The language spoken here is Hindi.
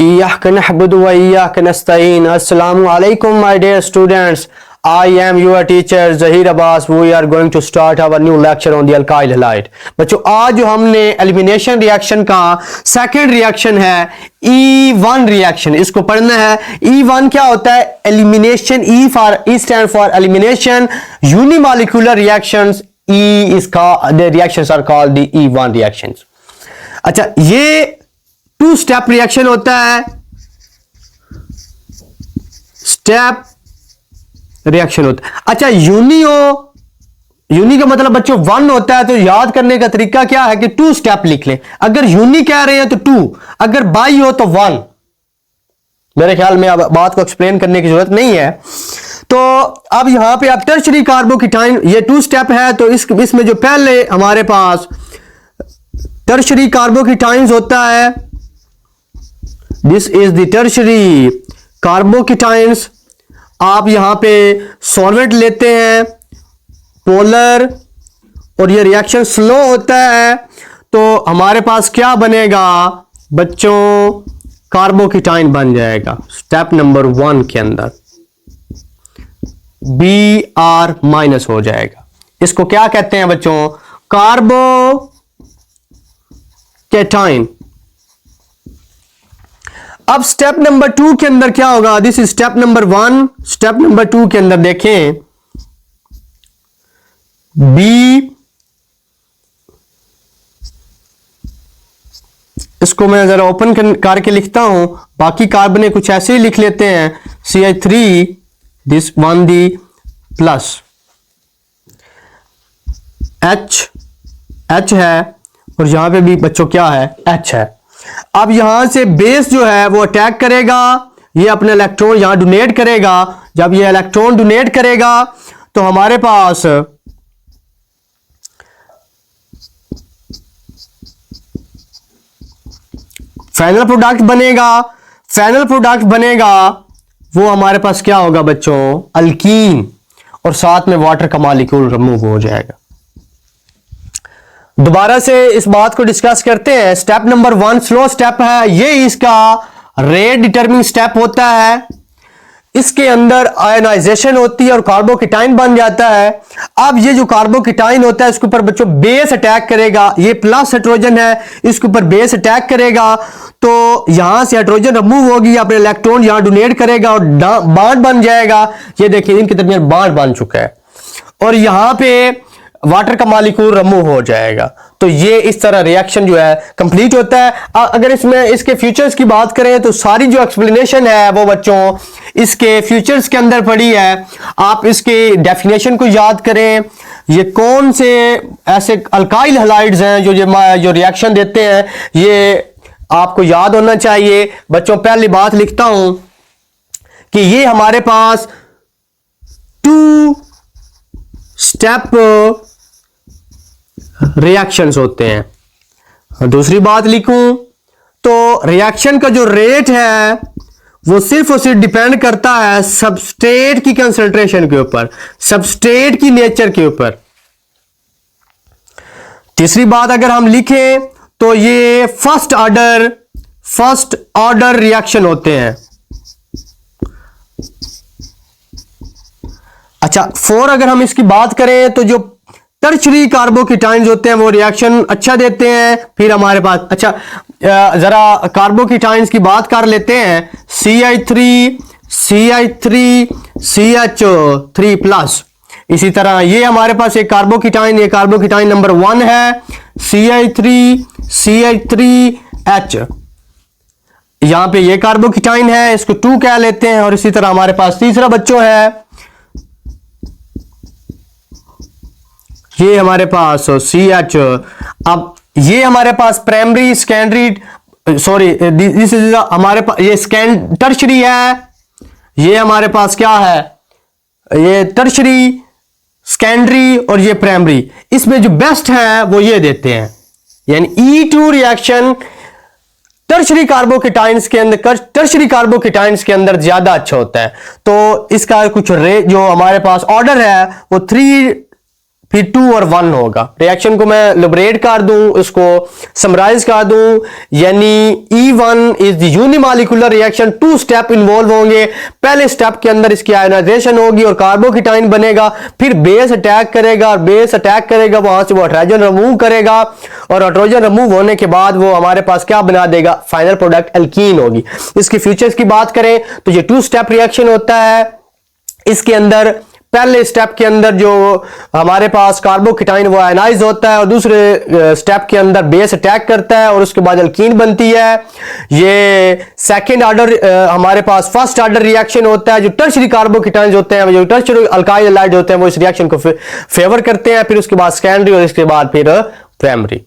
इय्याका नअबुदु व इय्याका नस्तईन। अस्सलामु अलैकुम my dear students, I am your teacher Zahir Abbas. We are going to start our new lecture on the alkyl halide. बच्चों आज जो हमने एलिमिनेशन रिएक्शन का सेकंड रिएक्शन है E1 रिएक्शन, इसको पढ़ना है। E1 क्या होता है? Elimination, E stand for elimination unimolecular reactions. E इसका the reactions are called the E1 reactions। अच्छा, ये टू स्टेप रिएक्शन होता है, स्टेप रिएक्शन होता है। अच्छा, यूनी का मतलब बच्चों वन होता है, तो याद करने का तरीका क्या है कि टू स्टेप लिख लें। अगर यूनी कह रहे हैं तो टू, अगर बाई हो तो वन। मेरे ख्याल में अब बात को एक्सप्लेन करने की जरूरत नहीं है। तो अब यहां पे अब टर्शरी कार्बोकेटाइन, ये टू स्टेप है, तो इसमें जो पहले हमारे पास टर्शरी कार्बोकेटाइंस होता है, this is the tertiary carbocations. आप यहां पे सॉल्वेंट लेते हैं पोलर, और ये रिएक्शन स्लो होता है, तो हमारे पास क्या बनेगा बच्चों? कार्बोकेटाइन बन जाएगा स्टेप नंबर 1 के अंदर, Br माइनस हो जाएगा। इसको क्या कहते हैं बच्चों? कार्बोकेटाइन। अब स्टेप नंबर 2 के अंदर क्या होगा? This is step number 1। Step number 2 के अंदर देखें, बी, इसको मैं जरा ओपन करके लिखता हूं, बाकी कार्बन कुछ ऐसे ही लिख लेते हैं, CH3 this one the plus H है, और यहां पे भी बच्चों क्या है? H है। अब यहां से बेस जो है वो अटैक करेगा, ये अपने इलेक्ट्रॉन यहां डोनेट करेगा। जब ये इलेक्ट्रॉन डोनेट करेगा तो हमारे पास फाइनल प्रोडक्ट बनेगा। फाइनल प्रोडक्ट बनेगा वो हमारे पास क्या होगा बच्चों? अल्कीन, और साथ में वाटर का मॉलिक्यूल रिमूव हो जाएगा। दोबारा से इस बात को डिस्कस करते हैं। स्टेप नंबर 1 स्लो स्टेप है, ये इसका रेट डिटरमिनिंग स्टेप होता है। इसके अंदर आयनाइजेशन होती है और कार्बोकेटाइन बन जाता है। अब ये जो कार्बोकेटाइन होता है इसके ऊपर बच्चों बेस अटैक करेगा। ये प्लस हाइड्रोजन है, इसके ऊपर बेस अटैक करेगा, तो यहां से हाइड्रोजन रिमूव होगी, अपने इलेक्ट्रॉन यहां डोनेट करेगा और बॉन्ड बन जाएगा। ये देखिए इनके दरमियान बॉन्ड बन चुका है, और यहां पे वाटर का मॉलिक्यूल रिमूव हो जाएगा। तो ये इस तरह रिएक्शन जो है कंप्लीट होता है। अगर इसमें इसके फीचर्स की बात करें तो सारी जो एक्सप्लेनेशन है वो बच्चों इसके फीचर्स के अंदर पड़ी है। आप इसके डेफिनेशन को याद करें, ये कौन से ऐसे अल्काइल हैलाइड्स हैं जो रिएक्शन देते हैं, ये आपको याद होना चाहिए बच्चों। पहली बात लिखता हूं कि ये हमारे पास 2 स्टेप रिएक्शंस होते हैं। दूसरी बात लिखूं तो रिएक्शन का जो रेट है वो सिर्फ और सिर्फ डिपेंड करता है सबस्ट्रेट की कंसंट्रेशन के ऊपर, सबस्ट्रेट की नेचर के ऊपर। तीसरी बात अगर हम लिखें तो ये फर्स्ट ऑर्डर रिएक्शन होते हैं। अच्छा, 4 अगर हम इसकी बात करें तो जो टर्शरी कार्बोकेटाइंस होते हैं वो रिएक्शन अच्छा देते हैं। फिर हमारे पास अच्छा जरा कार्बोकेटाइंस की बात कर लेते हैं, CH3 CH3 प्लस। इसी तरह ये हमारे पास एक कार्बोकेटाइन, ये कार्बोकेटाइन नंबर 1 है, CH3H। यहां पे ये कार्बोकेटाइन है, इसको 2 कह लेते हैं। और इसी तरह हमारे पास तीसरा बच्चों है, ये हमारे पास CH। अब ये हमारे पास primary secondary, sorry this is हमारे पास ये टर्शरी है। ये हमारे पास क्या है? ये टर्शरी, सेकेंडरी और ये प्राइमरी। इसमें जो बेस्ट है वो ये देते हैं, यानी E2 रिएक्शन टर्शरी कार्बोकेटाइंस के अंदर ज्यादा अच्छा होता है। तो इसका कुछ जो हमारे पास ऑर्डर है वो 3 फिर 2 और 1 होगा। रिएक्शन को मैं लिबरेट कर दूं, इसको समराइज कर दूं, यानी E1 is the unimolecular reaction. 2 step involve होंगे। पहले स्टेप के अंदर इसकी आयोनाइजेशन होगी और कार्बोकेटाइन बनेगा, फिर बेस अटैक करेगा और बेस अटैक करेगा, वहां से वो हाइड्रोजन रिमूव करेगा और हाइड्रोजन रिमूव होने के बाद वो हमारे पास क्या बना देगा, फाइनल प्रोडक्ट एल्कीन होगी। इसकी फीचर्स की बात करें तो ये 2 स्टेप रिएक्शन होता है। इसके अंदर पहले स्टेप के अंदर जो हमारे पास कार्बोकेटाइन वो आयनाइज होता है और दूसरे स्टेप के अंदर बेस अटैक करता है और उसके बाद अल्कीन बनती है। ये सेकंड ऑर्डर हमारे पास फर्स्ट ऑर्डर रिएक्शन होता है। जो टर्शियरी कार्बोकेटाइन्स होते हैं, जो टर्शियरी अल्काइल हैलाइड होते हैं, वो इस रिएक्शन को फेवर करते हैं। फिर उसके बाद सेकेंडरी और इसके बाद फिर प्राइमरी।